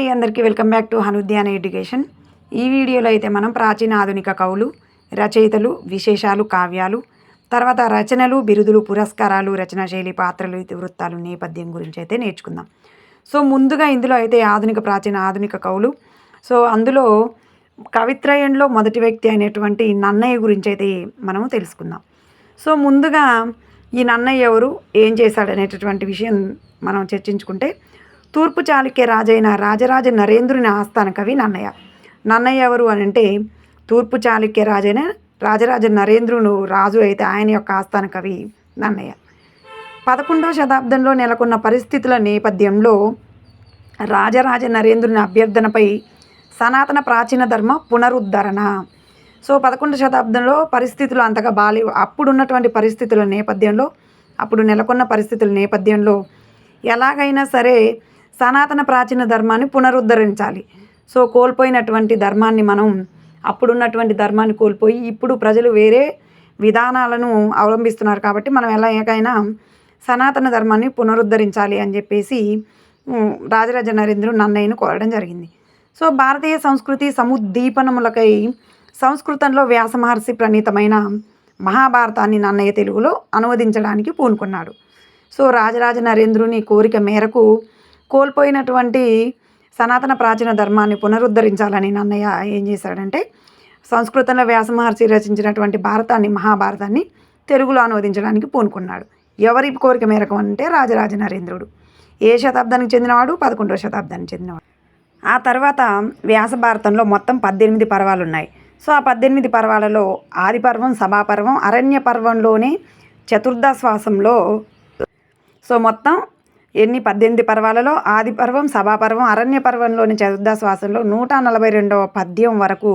అందరికీ welcome back to హనుద్యాన education. ఈ వీడియోలో అయితే మనం ప్రాచీన ఆధునిక కవులు, రచయితలు, విశేషాలు, కావ్యాలు, తర్వాత రచనలు, బిరుదులు, పురస్కారాలు, రచనా శైలి, పాత్రలు, ఇతివృత్తాలు, నేపథ్యం గురించి అయితే నేర్చుకుందాం. సో ముందుగా ఇందులో అయితే ప్రాచీన ఆధునిక కవులు. సో అందులో కవిత్రయంలో మొదటి వ్యక్తి అయినటువంటి నన్నయ్య గురించి అయితే మనం తెలుసుకుందాం. సో ముందుగా ఈ నన్నయ్య ఎవరు, ఏం చేశాడనేటటువంటి విషయం మనం చర్చించుకుంటే, తూర్పు చాళుక్య రాజైన రాజరాజ నరేంద్రుని ఆస్థాన కవి నన్నయ్య. నన్నయ్య ఎవరు అని అంటే, తూర్పు చాళుక్య రాజైన రాజరాజ నరేంద్రుడు రాజు అయితే ఆయన యొక్క ఆస్థాన కవి నన్నయ్య. 11వ శతాబ్దంలో నెలకొన్న పరిస్థితుల నేపథ్యంలో రాజరాజ నరేంద్రుని అభ్యర్థనపై సనాతన ప్రాచీన ధర్మ పునరుద్ధరణ. సో 11వ శతాబ్దంలో పరిస్థితులు అంతగా బాలేవు. అప్పుడున్నటువంటి పరిస్థితుల నేపథ్యంలో, అప్పుడు నెలకొన్న పరిస్థితుల నేపథ్యంలో ఎలాగైనా సరే సనాతన ప్రాచీన ధర్మాన్ని పునరుద్ధరించాలి. సో కోల్పోయినటువంటి ధర్మాన్ని మనం, అప్పుడున్నటువంటి ధర్మాన్ని కోల్పోయి ఇప్పుడు ప్రజలు వేరే విధానాలను అవలంబిస్తున్నారు కాబట్టి మనం ఎలాగైనా సనాతన ధర్మాన్ని పునరుద్ధరించాలి అని చెప్పేసి రాజరాజ నరేంద్రుడు నన్నయ్యను కోరడం జరిగింది. సో భారతీయ సంస్కృతి సముద్దీపనములకై సంస్కృతంలో వ్యాస మహర్షి ప్రణీతమైన మహాభారతాన్ని నన్నయ్య తెలుగులో అనువదించడానికి పూనుకున్నాడు. సో రాజరాజ నరేంద్రుని కోరిక మేరకు కోల్పోయినటువంటి సనాతన ప్రాచీన ధర్మాన్ని పునరుద్ధరించాలని నన్నయ్య ఏం చేశాడంటే, సంస్కృతంలో వ్యాస మహర్షి రచించినటువంటి మహాభారతాన్ని తెలుగులో అనువదించడానికి పూనుకున్నాడు. ఎవరి కోరిక మేరకు అంటే రాజరాజ నరేంద్రుడు. ఏ శతాబ్దానికి చెందినవాడు? 11వ శతాబ్దానికి చెందినవాడు. ఆ తర్వాత వ్యాస భారతంలో మొత్తం 18 పర్వాలు ఉన్నాయి. సో ఆ 18 పర్వాలలో ఆది పర్వం, సభాపర్వం, అరణ్య పర్వంలోనే చతుర్దశ్వాసంలో, సో మొత్తం 18 పర్వాలలో ఆది పర్వం, సభాపర్వం, అరణ్య పర్వంలోని చతుర్దశ్వాసంలో 142వ పద్యం వరకు,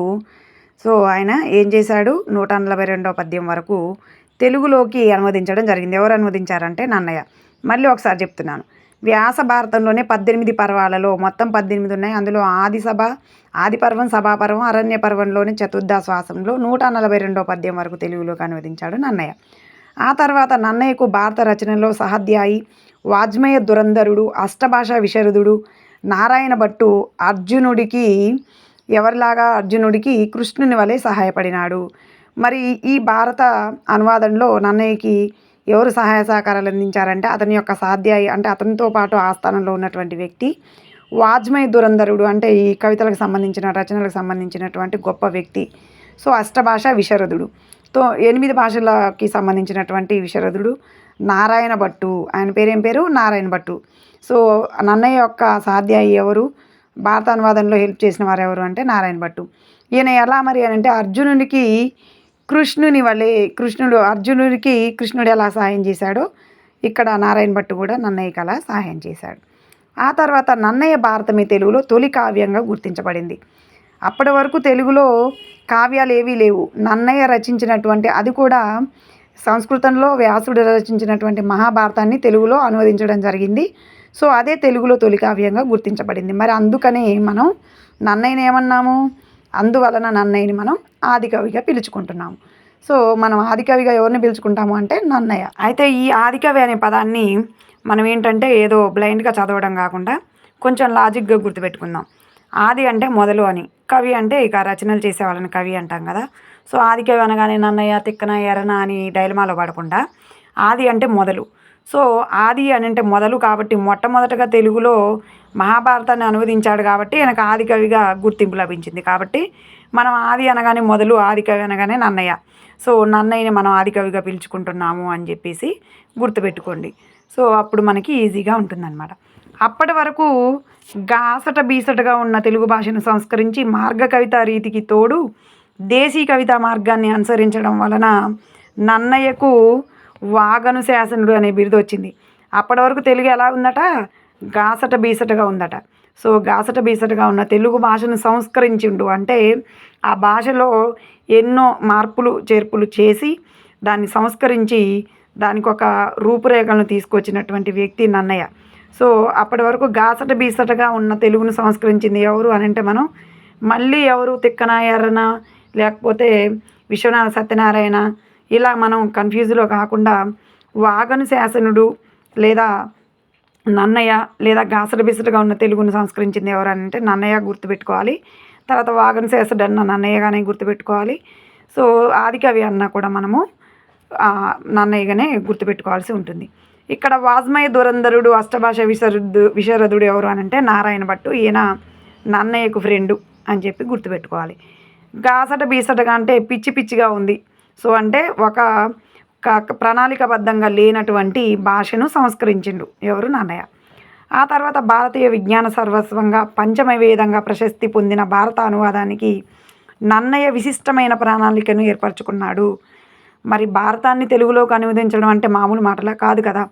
సో ఆయన ఏం చేశాడు, 142వ పద్యం వరకు తెలుగులోకి అనువదించడం జరిగింది. ఎవరు అనువదించారంటే నన్నయ్య. మళ్ళీ ఒకసారి చెప్తున్నాను, వ్యాస భారతంలోనే 18 పర్వాలలో మొత్తం 18 ఉన్నాయి. అందులో ఆది పర్వం, సభాపర్వం, అరణ్య పర్వంలోని చతుర్దశ్వాసంలో 142వ పద్యం వరకు తెలుగులోకి అనువదించాడు నన్నయ్య. ఆ తర్వాత నన్నయ్యకు భారత రచనలో సహాధ్యాయి, వాజ్మయ దురంధరుడు, అష్టభాషా విశరదుడు, నారాయణ భట్టు అర్జునుడికి కృష్ణుని వలె సహాయపడినాడు. మరి ఈ భారత అనువాదంలో నన్నయ్యకి ఎవరు సహాయ సహకారాలు అందించారంటే, అతని యొక్క సహాధ్యాయి అంటే అతనితో పాటు ఆస్థానంలో ఉన్నటువంటి వ్యక్తి వాజ్మయ దురంధరుడు, అంటే ఈ కవితలకు సంబంధించిన రచనలకు సంబంధించినటువంటి గొప్ప వ్యక్తి. సో అష్టభాషా విశరదుడు, 8 భాషలకి సంబంధించినటువంటి విశరదుడు నారాయణ భట్టు. ఆయన పేరేం పేరు? నారాయణ భట్టు. సో నన్నయ్య యొక్క సాధ్యాయి ఎవరు, భారత అనువాదంలో హెల్ప్ చేసిన వారు ఎవరు అంటే నారాయణ భట్టు. ఈయన ఎలా మరి అని అంటే, అర్జునుడికి కృష్ణుడు ఎలా సహాయం చేశాడో ఇక్కడ నారాయణ భట్టు కూడా నన్నయ్యకి అలా సహాయం చేశాడు. ఆ తర్వాత నన్నయ్య భారతమే తెలుగులో తొలి కావ్యంగా గుర్తించబడింది. అప్పటి వరకు తెలుగులో కావ్యాలు ఏవీ లేవు. నన్నయ్య రచించినటువంటి, అది కూడా సంస్కృతంలో వ్యాసుడు రచించినటువంటి మహాభారతాన్ని తెలుగులో అనువదించడం జరిగింది. సో అదే తెలుగులో తొలి కావ్యంగా గుర్తించబడింది. మరి అందుకనే మనం నన్నయ్యని ఏమన్నాము, అందువలన నన్నయ్యని మనం ఆదికవిగా పిలుచుకుంటున్నాము. సో మనం ఆదికవిగా ఎవరిని పిలుచుకుంటాము అంటే నన్నయ్య. అయితే ఈ ఆదికవి అనే పదాన్ని మనం ఏంటంటే ఏదో బ్లైండ్గా చదవడం కాకుండా కొంచెం లాజిక్గా గుర్తుపెట్టుకుందాం. ఆది అంటే మొదలు అని, కవి అంటే ఇక రచనలు చేసేవాళ్ళని కవి అంటాం కదా. సో ఆదికవి అనగానే నన్నయ్య, తిక్కన, ఎర్రన అని డైలమాలో పడకుండా ఆది అంటే మొదలు. సో ఆది అని అంటే మొదలు కాబట్టి మొట్టమొదటగా తెలుగులో మహాభారతాన్ని అనువదించాడు కాబట్టి ఆయనకు ఆదికవిగా గుర్తింపు లభించింది. కాబట్టి మనం ఆది అనగానే మొదలు, ఆదికవి అనగానే నన్నయ్య. సో నన్నయ్యని మనం ఆదికవిగా పిలుచుకుంటున్నాము అని చెప్పేసి గుర్తుపెట్టుకోండి. సో అప్పుడు మనకి ఈజీగా ఉంటుందన్నమాట. అప్పటి వరకు గాసట బీసటగా ఉన్న తెలుగు భాషను సంస్కరించి మార్గ కవిత రీతికి తోడు దేశీ కవితా మార్గాన్ని అనుసరించడం వలన నన్నయ్యకు వాగను శాసనుడు అనే బిరుదు వచ్చింది. అప్పటి వరకు తెలుగు ఎలా ఉందట, గాసట బీసటగా ఉందట. సో గాసట బీసటగా ఉన్న తెలుగు భాషను సంస్కరించిండు అంటే ఆ భాషలో ఎన్నో మార్పులు చేర్పులు చేసి దాన్ని సంస్కరించి దానికి ఒక రూపురేఖలను తీసుకొచ్చినటువంటి వ్యక్తి నన్నయ్య. సో అప్పటి వరకు గాసట బీసటగా ఉన్న తెలుగును సంస్కరించింది ఎవరు అని అంటే, మనం మళ్ళీ ఎవరు తిక్కన, ఎర్రన, లేకపోతే విశ్వనాథ సత్యనారాయణ ఇలా మనం కన్ఫ్యూజ్లో కాకుండా వాగను శాసనుడు లేదా నన్నయ్య లేదా గాసడ బిసడగా ఉన్న తెలుగును సంస్కరించింది ఎవరంటే నన్నయ్య గుర్తుపెట్టుకోవాలి. తర్వాత వాగన్ శేషడన్న నన్నయ్యగానే గుర్తుపెట్టుకోవాలి. సో ఆదికవి అన్నా కూడా మనము నన్నయ్యగానే గుర్తుపెట్టుకోవాల్సి ఉంటుంది. ఇక్కడ వాజ్మయ దురంధరుడు అష్టభాష విశారదుడు ఎవరు అని అంటే నారాయణ భట్టు. ఈయన నన్నయ్యకు ఫ్రెండు అని చెప్పి గుర్తుపెట్టుకోవాలి. గాసట బీసటగా అంటే పిచ్చి పిచ్చిగా ఉంది. సో అంటే ఒక ప్రణాళికాబద్ధంగా లేనటువంటి భాషను సంస్కరించిండు ఎవరు నన్నయ్య. ఆ తర్వాత భారతీయ విజ్ఞాన సర్వస్వంగా పంచమ వేదంగా ప్రశస్తి పొందిన భారత అనువాదానికి నన్నయ్య విశిష్టమైన ప్రణాళికను ఏర్పరచుకున్నాడు. మరి భారతాన్ని తెలుగులోకి అనువదించడం అంటే మామూలు మాటలా కాదు కదా.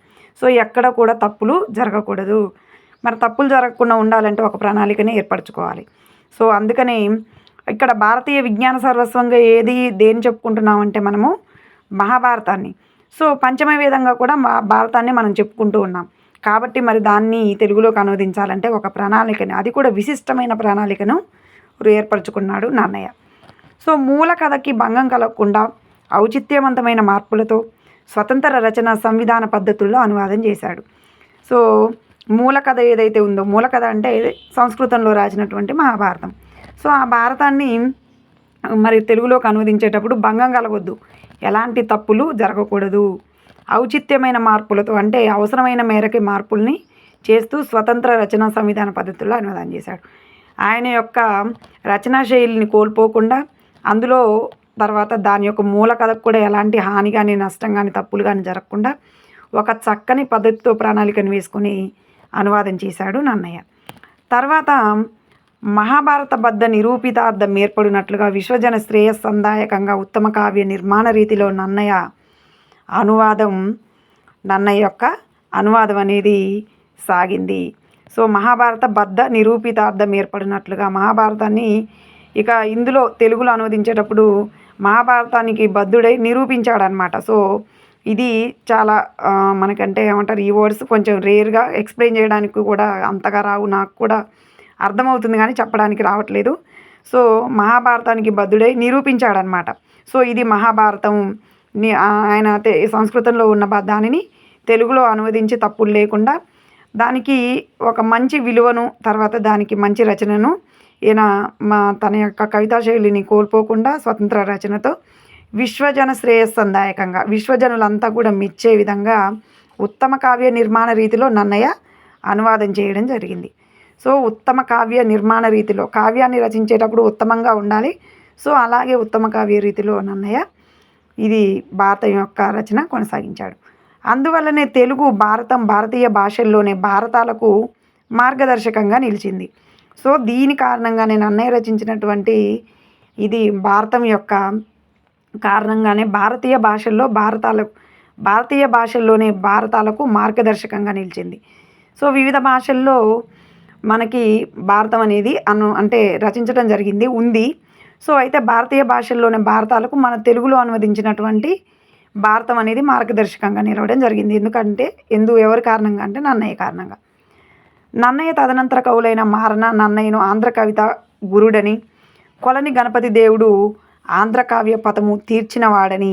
సో ఎక్కడ కూడా తప్పులు జరగకూడదు. మరి తప్పులు జరగకుండా ఉండాలంటే ఒక ప్రణాళికని ఏర్పరచుకోవాలి. సో అందుకని ఇక్కడ భారతీయ విజ్ఞాన సర్వస్వంగా దేని చెప్పుకుంటున్నామంటే మనము మహాభారతాన్ని. సో పంచమ వేదంగా కూడా భారతాన్ని మనం చెప్పుకుంటూ ఉన్నాం. కాబట్టి మరి దాన్ని తెలుగులోకి అనువదించాలంటే ఒక ప్రణాళికని, అది కూడా విశిష్టమైన ప్రణాళికను ఏర్పరచుకున్నాడు నన్నయ్య. సో మూల కథకి భంగం కలగకుండా ఔచిత్యవంతమైన మార్పులతో స్వతంత్ర రచన సంవిధాన పద్ధతుల్లో అనువాదం చేశాడు. సో మూల కథ ఏదైతే ఉందో, మూల కథ అంటే సంస్కృతంలో రాసినటువంటి మహాభారతం. సో ఆ భారతాన్ని మరి తెలుగులోకి అనువదించేటప్పుడు భంగం కలగొద్దు, ఎలాంటి తప్పులు జరగకూడదు, ఔచిత్యమైన మార్పులతో అంటే అవసరమైన మేరకి మార్పుల్ని చేస్తూ స్వతంత్ర రచనా సంవిధాన పద్ధతుల్లో అనువాదం చేశాడు. ఆయన యొక్క రచనా శైలిని కోల్పోకుండా అందులో తర్వాత దాని యొక్క మూల కథకు కూడా ఎలాంటి హాని కానీ నష్టం కానీ తప్పులు కానీ జరగకుండా ఒక చక్కని పద్ధతితో ప్రణాళికను వేసుకొని అనువాదం చేశాడు నన్నయ్య. తర్వాత మహాభారత బద్ధ నిరూపితార్థం ఏర్పడినట్లుగా విశ్వజన శ్రేయస్సందాయకంగా ఉత్తమ కావ్య నిర్మాణ రీతిలో నన్నయ్య యొక్క అనువాదం అనేది సాగింది. సో మహాభారత బద్ధ నిరూపితార్థం ఏర్పడినట్లుగా మహాభారతాన్ని ఇక ఇందులో తెలుగులో అనువదించేటప్పుడు మహాభారతానికి బద్ధుడై నిరూపించాడనమాట. సో ఇది చాలా మనకంటే ఏమంటారు, ఈ వర్డ్స్ కొంచెం రేర్గా ఎక్స్ప్లెయిన్ చేయడానికి కూడా అంతగా రావు, నాకు కూడా అర్థమవుతుంది కానీ చెప్పడానికి రావట్లేదు. సో మహాభారతానికి బద్ధుడై నిరూపించాడనమాట. సో ఇది మహాభారతం ఆయన సంస్కృతంలో ఉన్న దానిని తెలుగులో అనువదించి తప్పులు లేకుండా దానికి ఒక మంచి విలువను, తర్వాత దానికి మంచి రచనను ఈయన తన యొక్క కవితా శైలిని కోల్పోకుండా స్వతంత్ర రచనతో విశ్వజన శ్రేయస్సందాయకంగా విశ్వజనులంతా కూడా మెచ్చే విధంగా ఉత్తమ కావ్య నిర్మాణ రీతిలో నన్నయ్య అనువాదం చేయడం జరిగింది. సో ఉత్తమ కావ్య నిర్మాణ రీతిలో కావ్యాన్ని రచించేటప్పుడు ఉత్తమంగా ఉండాలి. సో అలాగే ఉత్తమ కావ్య రీతిలో నన్నయ్య ఇది భారతం యొక్క రచన కొనసాగించాడు. అందువల్లనే తెలుగు భారతీయ భాషల్లోనే భారతాలకు మార్గదర్శకంగా నిలిచింది. సో దీని కారణంగానే నన్నయ్య రచించినటువంటి ఇది భారతం యొక్క కారణంగానే భారతీయ భాషల్లోనే భారతాలకు మార్గదర్శకంగా నిలిచింది. సో వివిధ భాషల్లో మనకి భారతం అనేది అంటే రచించడం జరిగింది ఉంది. సో అయితే భారతీయ భాషల్లోనే భారతాలకు మన తెలుగులో అనువదించినటువంటి భారతం అనేది మార్గదర్శకంగా నిలవడం జరిగింది. ఎవరి కారణంగా అంటే నన్నయ్య కారణంగా. నన్నయ్య తదనంతర కవులైన మారన నన్నయ్యను ఆంధ్ర కవిత గురుడని, కొలని గణపతి దేవుడు ఆంధ్ర కావ్య పథము తీర్చినవాడని,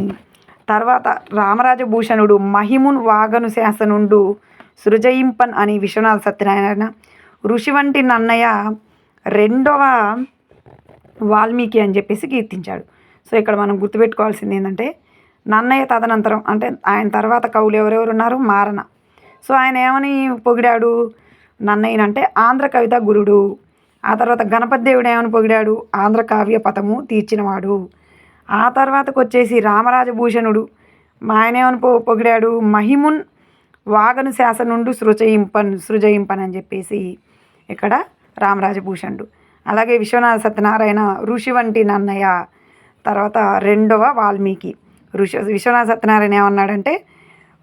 తర్వాత రామరాజభూషణుడు మహిమున్ వాగను శాసనుండు సృజయింపన్ అని విశ్వనాథ సత్యనారాయణ, ఋషి వంటి నన్నయ్య రెండవ వాల్మీకి అని చెప్పేసి కీర్తించాడు. సో ఇక్కడ మనం గుర్తుపెట్టుకోవాల్సింది ఏంటంటే నన్నయ్య తదనంతరం అంటే ఆయన తర్వాత కవులు ఎవరెవరు ఉన్నారు, మారన. సో ఆయన ఏమని పొగిడాడు నన్నయ్యనంటే ఆంధ్ర కవిత గురుడు. ఆ తర్వాత గణపతి దేవుడు ఏమని పొగిడాడు, ఆంధ్ర కావ్య పథము తీర్చినవాడు. ఆ తర్వాతకు వచ్చేసి రామరాజభూషణుడు ఆయన ఏమని పొగిడాడు, మహిమున్ వాగను శాసనుండు సృజయింపన్ అని చెప్పేసి ఇక్కడ రామరాజభూషణుడు. అలాగే విశ్వనాథ సత్యనారాయణ ఋషి వంటి నన్నయ్య, తర్వాత రెండవ వాల్మీకి. విశ్వనాథ సత్యనారాయణ ఏమన్నాడంటే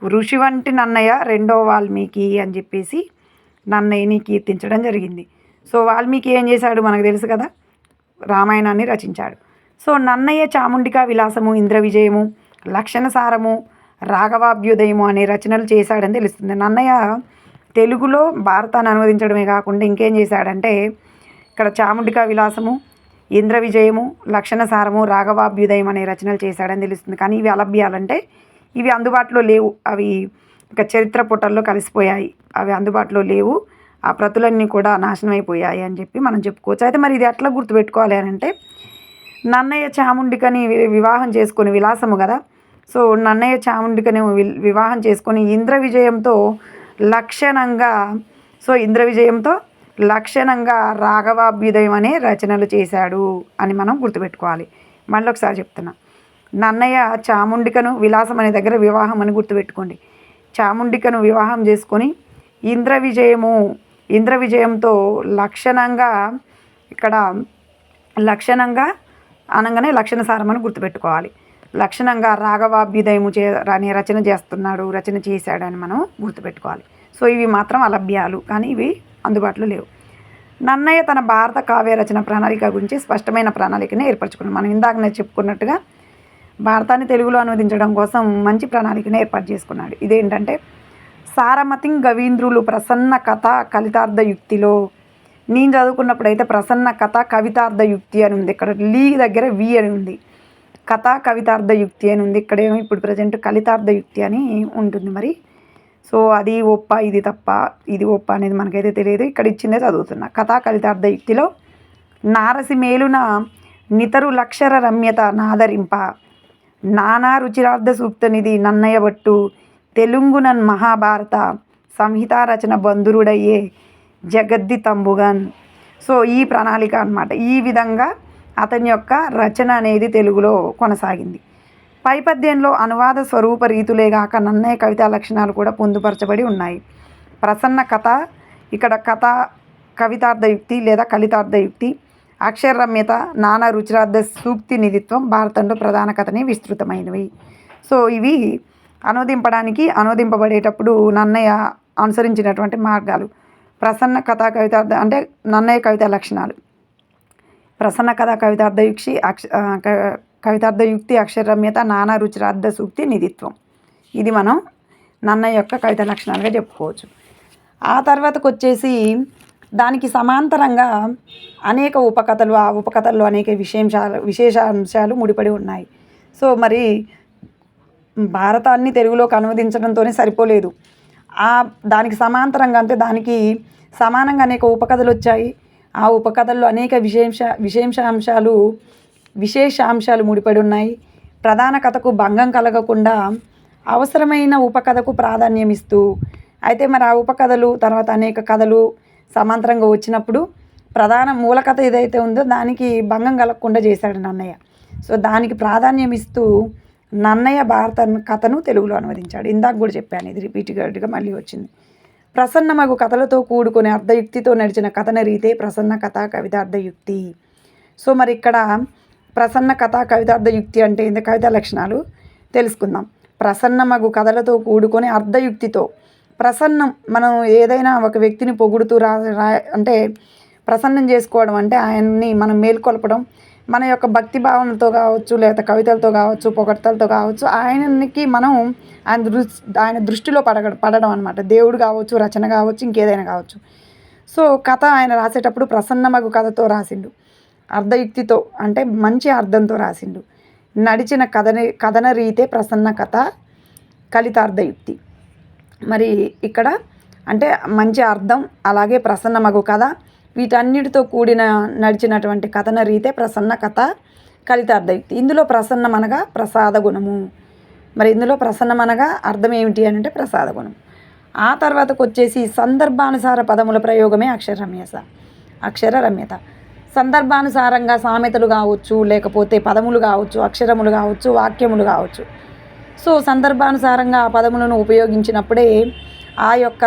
ఋషి వంటి నన్నయ్య రెండవ వాల్మీకి అని చెప్పేసి నన్నయ్యని కీర్తించడం జరిగింది. సో వాల్మీకి ఏం చేశాడు మనకు తెలుసు కదా, రామాయణాన్ని రచించాడు. సో నన్నయ్య చాముండికా విలాసము, ఇంద్ర విజయము, లక్షణసారము, రాఘవాభ్యుదయము అనే రచనలు చేశాడని తెలుస్తుంది. నన్నయ్య తెలుగులో భారతాన్ని అనువదించడమే కాకుండా ఇంకేం చేశాడంటే ఇక్కడ చాముండికా విలాసము, ఇంద్ర విజయము, లక్షణసారము, రాఘవాభ్యుదయం అనే రచనలు చేశాడని తెలుస్తుంది. కానీ ఇవి అలభ్యాలంటే ఇవి అందుబాటులో లేవు, అవి ఇంకా చరిత్ర పుటల్లో కలిసిపోయాయి, అవి అందుబాటులో లేవు, ఆ ప్రతులన్నీ కూడా నాశనం అయిపోయాయి అని చెప్పి మనం చెప్పుకోవచ్చు. అయితే మరి ఇది ఎట్లా గుర్తుపెట్టుకోవాలి అని అంటే, నన్నయ్య చాముండికని వివాహం చేసుకొని విలాసము కదా, సో నన్నయ్య చాముండికని వివాహం చేసుకొని ఇంద్ర విజయంతో లక్షణంగా లక్షణంగా రాఘవాభ్యుదయం అనే రచనలు చేశాడు అని మనం గుర్తుపెట్టుకోవాలి. మళ్ళీ ఒకసారి చెప్తున్నా, నన్నయ్య చాముండికను విలాసం అనే దగ్గర వివాహం అని గుర్తుపెట్టుకోండి. చాముండికను వివాహం చేసుకొని ఇంద్ర విజయంతో లక్షణంగా, ఇక్కడ లక్షణంగా అనగానే లక్షణసారం అని గుర్తుపెట్టుకోవాలి. లక్షణంగా రాఘవాభ్యుదయము అనే రచన చేశాడని మనం గుర్తుపెట్టుకోవాలి. సో ఇవి మాత్రం అలభ్యాలు, కానీ ఇవి అందుబాటులో లేవు. నన్నయ్య తన భారత కావ్య రచన ప్రణాళిక గురించి స్పష్టమైన ప్రణాళికని ఏర్పరచుకున్నాడు. మనం ఇందాక నేను చెప్పుకున్నట్టుగా భారతాన్ని తెలుగులో అనువదించడం కోసం మంచి ప్రణాళికని ఏర్పాటు చేసుకున్నాడు. ఇదేంటంటే, సారమతిం గవీంద్రులు ప్రసన్న కథ కలితార్థ యుక్తిలో, నేను చదువుకున్నప్పుడు అయితే ప్రసన్న కథ కవితార్థ యుక్తి అని ఉంది, ఇక్కడ లీ దగ్గర వి అని ఉంది, కథ కవితార్థ యుక్తి అని ఉంది, ఇక్కడేమో ఇప్పుడు ప్రజెంట్ కలితార్థ యుక్తి అని ఉంటుంది. మరి సో అది ఒప్ప ఇది తప్ప, ఇది ఒప్ప అనేది మనకైతే తెలియదు, ఇక్కడ ఇచ్చిందే చదువుతున్నా. కథా కలితార్థ యుక్తిలో నారసి మేలున నితరు లక్షర రమ్యత నాదరింప, నానా రుచిరార్థ సూక్తనిది నన్నయ్య బట్టు, తెలుగునన్ మహాభారత సంహిత రచన బంధురుడయ్యే జగద్ది తంబుగన్. సో ఈ ప్రణాళిక అన్నమాట. ఈ విధంగా అతని యొక్క రచన అనేది తెలుగులో కొనసాగింది. పై పద్యంలో అనువాద స్వరూప రీతులేగాక నన్నయ్య కవితా లక్షణాలు కూడా పొందుపరచబడి ఉన్నాయి. ప్రసన్న కథ, ఇక్కడ కథ కవితార్థ యుక్తి లేదా కలితార్థ యుక్తి, అక్షరరమ్యత, నానా రుచిరార్థ సూక్తి నిధిత్వం భారతంలో ప్రధాన కథని విస్తృతమైనవి. సో ఇవి అనువదింపబడేటప్పుడు నన్నయ్య అనుసరించినటువంటి మార్గాలు. ప్రసన్న కథ కవితార్థ అంటే నన్నయ్య కవితా లక్షణాలు, ప్రసన్న కథ కవితార్థ యుక్తి, అక్షరరమ్యత, నానా రుచిరార్థ సూక్తి నిధిత్వం. ఇది మనం నన్నయ్య యొక్క కవితా లక్షణాలుగా చెప్పుకోవచ్చు. ఆ తర్వాతకు వచ్చేసి దానికి సమాంతరంగా అనేక ఉపకథలు, ఆ ఉపకథల్లో అనేక విశేషాంశాలు ముడిపడి ఉన్నాయి. సో మరి భారతాన్ని తెలుగులోకి అనువదించడంతోనే సరిపోలేదు, దానికి సమాంతరంగా అంటే దానికి సమానంగా అనేక ఉపకథలు వచ్చాయి. ఆ ఉపకథల్లో అనేక విశేషాంశాలు ముడిపడి ఉన్నాయి. ప్రధాన కథకు భంగం కలగకుండా అవసరమైన ఉపకథకు ప్రాధాన్యం ఇస్తూ, అయితే మరి ఆ ఉపకథలు తర్వాత అనేక కథలు సమాంతరంగా వచ్చినప్పుడు ప్రధాన మూల కథ ఏదైతే ఉందో దానికి భంగం కలగకుండా చేశాడు నన్నయ్య. సో దానికి ప్రాధాన్యం ఇస్తూ నన్నయ్య భారత కథను తెలుగులో అనువదించాడు. ఇందాక కూడా చెప్పాను, ఇది రిపీట్గా మళ్ళీ వచ్చింది. ప్రసన్నమగు కథలతో కూడుకునే అర్ధయుక్తితో నడిచిన కథన రీతే ప్రసన్న కథ కవితార్థ యుక్తి. సో మరి ఇక్కడ ప్రసన్న కథ కవితార్థ యుక్తి అంటే ఏంది, కవితా లక్షణాలు తెలుసుకుందాం. ప్రసన్నమగు కథలతో కూడుకొని అర్ధయుక్తితో, ప్రసన్నం మనం ఏదైనా ఒక వ్యక్తిని పొగుడుతూ అంటే ప్రసన్నం చేసుకోవడం అంటే ఆయన్ని మనం మేల్కొల్పడం, మన యొక్క భక్తి భావనతో కావచ్చు, లేదా కవితలతో కావచ్చు, పొగడ్తలతో కావచ్చు, ఆయనకి మనం ఆయన దృష్టిలో పడడం అనమాట. దేవుడు కావచ్చు, రచన కావచ్చు, ఇంకేదైనా కావచ్చు. సో కథ ఆయన రాసేటప్పుడు ప్రసన్నమగు కథతో రాసిండు, అర్ధయుక్తితో అంటే మంచి అర్థంతో రాసిండు. నడిచిన కథన రీతే ప్రసన్న కథ కలితార్థయుక్తి. మరి ఇక్కడ అంటే మంచి అర్థం అలాగే ప్రసన్నమగు కథ, వీటన్నిటితో కూడిన నడిచినటువంటి కథన రీతే ప్రసన్న కథ కలితార్థయుక్తి. ఇందులో ప్రసన్నం అనగా ప్రసాద గుణము. మరి ఇందులో ప్రసన్నం అనగా అర్థం ఏమిటి అని అంటే ప్రసాద గుణం. ఆ తర్వాతకు వచ్చేసి సందర్భానుసార పదముల ప్రయోగమే అక్షరరమ్యత. సందర్భానుసారంగా సామెతలు కావచ్చు, లేకపోతే పదములు కావచ్చు, అక్షరములు కావచ్చు, వాక్యములు కావచ్చు. సో సందర్భానుసారంగా ఆ పదములను ఉపయోగించినప్పుడే ఆ యొక్క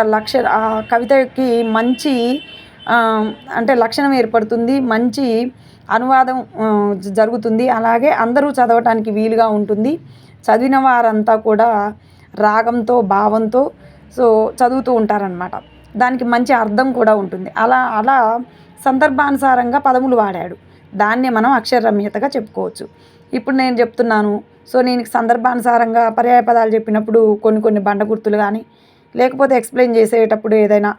ఆ కవితకి మంచి అంటే లక్షణం ఏర్పడుతుంది, మంచి అనువాదం జరుగుతుంది, అలాగే అందరూ చదవటానికి వీలుగా ఉంటుంది. చదివిన వారంతా కూడా రాగంతో భావంతో సో చదువుతూ ఉంటారనమాట. దానికి మంచి అర్థం కూడా ఉంటుంది. అలా సందర్భానుసారంగా పదములు వాడాడు, దాన్నే మనం అక్షరరమ్యతగా చెప్పుకోవచ్చు. ఇప్పుడు నేను చెప్తున్నాను, సో నేను సందర్భానుసారంగా పర్యాయ పదాలు చెప్పినప్పుడు కొన్ని బండ గుర్తులు కానీ, లేకపోతే ఎక్స్ప్లెయిన్ చేసేటప్పుడు ఏదైనా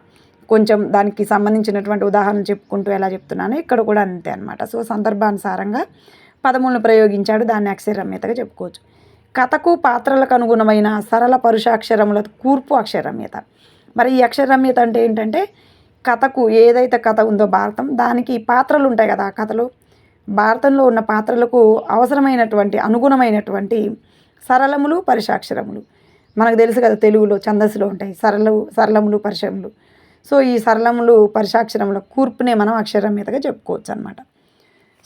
కొంచెం దానికి సంబంధించినటువంటి ఉదాహరణ చెప్పుకుంటూ ఎలా చెప్తున్నాను, ఇక్కడ కూడా అంతే అనమాట. సో సందర్భానుసారంగా పదములను ప్రయోగించాడు, దాన్ని అక్షరరమ్యతగా చెప్పుకోవచ్చు. కథకు పాత్రలకు అనుగుణమైన సరళ పరుషాక్షరముల కూర్పు అక్షరమ్యత. మరి ఈ అక్షరమ్యత అంటే ఏంటంటే కథకు ఏదైతే కథ ఉందో భారతం, దానికి పాత్రలు ఉంటాయి కదా, ఆ కథలో భారతంలో ఉన్న పాత్రలకు అవసరమైనటువంటి అనుగుణమైనటువంటి సరళములు పరుషాక్షరములు. మనకు తెలుసు కదా, తెలుగులో ఛందస్సులో ఉంటాయి సరళములు పరిశములు. సో ఈ సరళములు పరుషాక్షరముల కూర్పునే మనం అక్షరమ్యతగా చెప్పుకోవచ్చు అనమాట.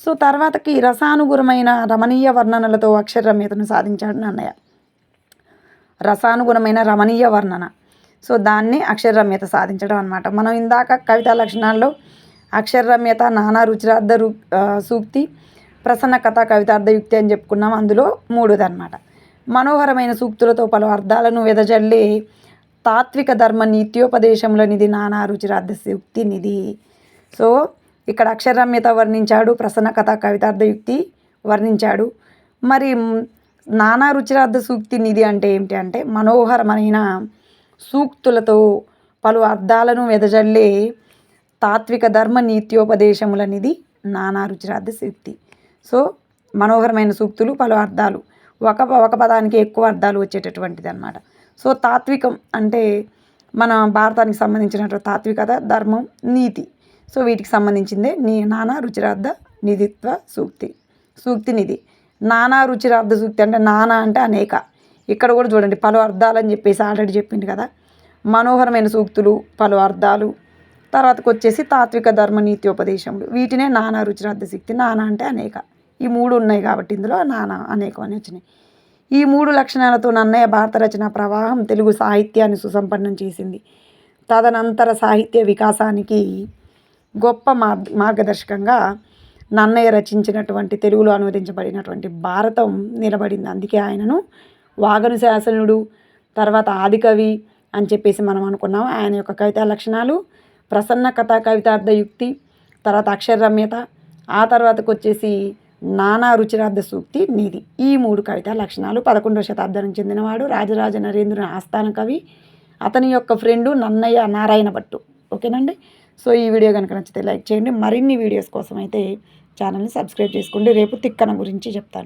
సో తర్వాతకి రసానుగుణమైన రమణీయ వర్ణనలతో అక్షరమ్యతను సాధించాడు నన్నయ్య. రసానుగుణమైన రమణీయ వర్ణన, సో దాన్ని అక్షరమ్యత సాధించడం అనమాట. మనం ఇందాక కవితా లక్షణాల్లో అక్షరమ్యత, నానా రుచిరార్థ సూక్తి, ప్రసన్న కథ, కవితార్థయుక్తి అని చెప్పుకున్నాం. అందులో మూడోది అనమాట. మనోహరమైన సూక్తులతో పలు అర్థాలను వెదజల్లే తాత్విక ధర్మ నీత్యోపదేశముల నిధి నానా రుచిరార్థ సూక్తి నిధి. సో ఇక్కడ అక్షరమ్యత వర్ణించాడు, ప్రసన్న కథ, కవితార్థయుక్తి వర్ణించాడు. మరి నానా రుచిరార్థ సూక్తి నిధి అంటే ఏమిటి అంటే మనోహరమైన సూక్తులతో పలు అర్థాలను వెదజల్లే తాత్విక ధర్మ నీత్యోపదేశముల నిధి నానా రుచిరార్థ సూక్తి. సో మనోహరమైన సూక్తులు, పలు అర్థాలు, ఒక పదానికి ఎక్కువ అర్థాలు వచ్చేటటువంటిది అనమాట. సో తాత్వికం అంటే మన భారతానికి సంబంధించినటువంటి తాత్వికత, ధర్మం, నీతి, సో వీటికి సంబంధించిందే నానా రుచిరార్థ నిధిత్వ సూక్తి నిధి. నానా రుచిరార్థ సూక్తి అంటే నానా అంటే అనేక, ఇక్కడ కూడా చూడండి పలు అర్థాలని చెప్పేసి ఆల్రెడీ చెప్పింది కదా. మనోహరమైన సూక్తులు, పలు అర్థాలు, తర్వాతకు వచ్చేసి తాత్విక ధర్మ నీత్యోపదేశములు, వీటినే నానా రుచిరార్థ సూక్తి. నానా అంటే అనేక, ఈ మూడు ఉన్నాయి కాబట్టి ఇందులో నానా అనేకం అని వచ్చినాయి. ఈ మూడు లక్షణాలతో నన్నయ్య భారత రచన ప్రవాహం తెలుగు సాహిత్యాన్ని సుసంపన్నం చేసింది. తదనంతర సాహిత్య వికాసానికి గొప్ప మార్గదర్శకంగా నన్నయ్య రచించినటువంటి తెలుగులో అనువదించబడినటువంటి భారతం నిలబడింది. అందుకే ఆయనను వాగను శాసనుడు, తర్వాత ఆదికవి అని చెప్పేసి మనం అనుకున్నాం. ఆయన యొక్క కవితా లక్షణాలు ప్రసన్న కథ, కవితార్థయుక్తి, తర్వాత అక్షరమ్యత, ఆ తర్వాతకు వచ్చేసి నానా రుచిరార్థ సూక్తి నిధి. ఈ మూడు కవితా లక్షణాలు. 11వ శతాబ్దానికి చెందినవాడు, రాజరాజ నరేంద్రుని ఆస్థాన కవి, అతని యొక్క ఫ్రెండు నన్నయ్య నారాయణ భట్టు. ఓకేనండి. సో ఈ వీడియో కనుక నచ్చితే లైక్ చేయండి. మరిన్ని వీడియోస్ కోసం అయితే ఛానల్ని సబ్స్క్రైబ్ చేసుకోండి. రేపు తిక్కన గురించి చెప్తాను.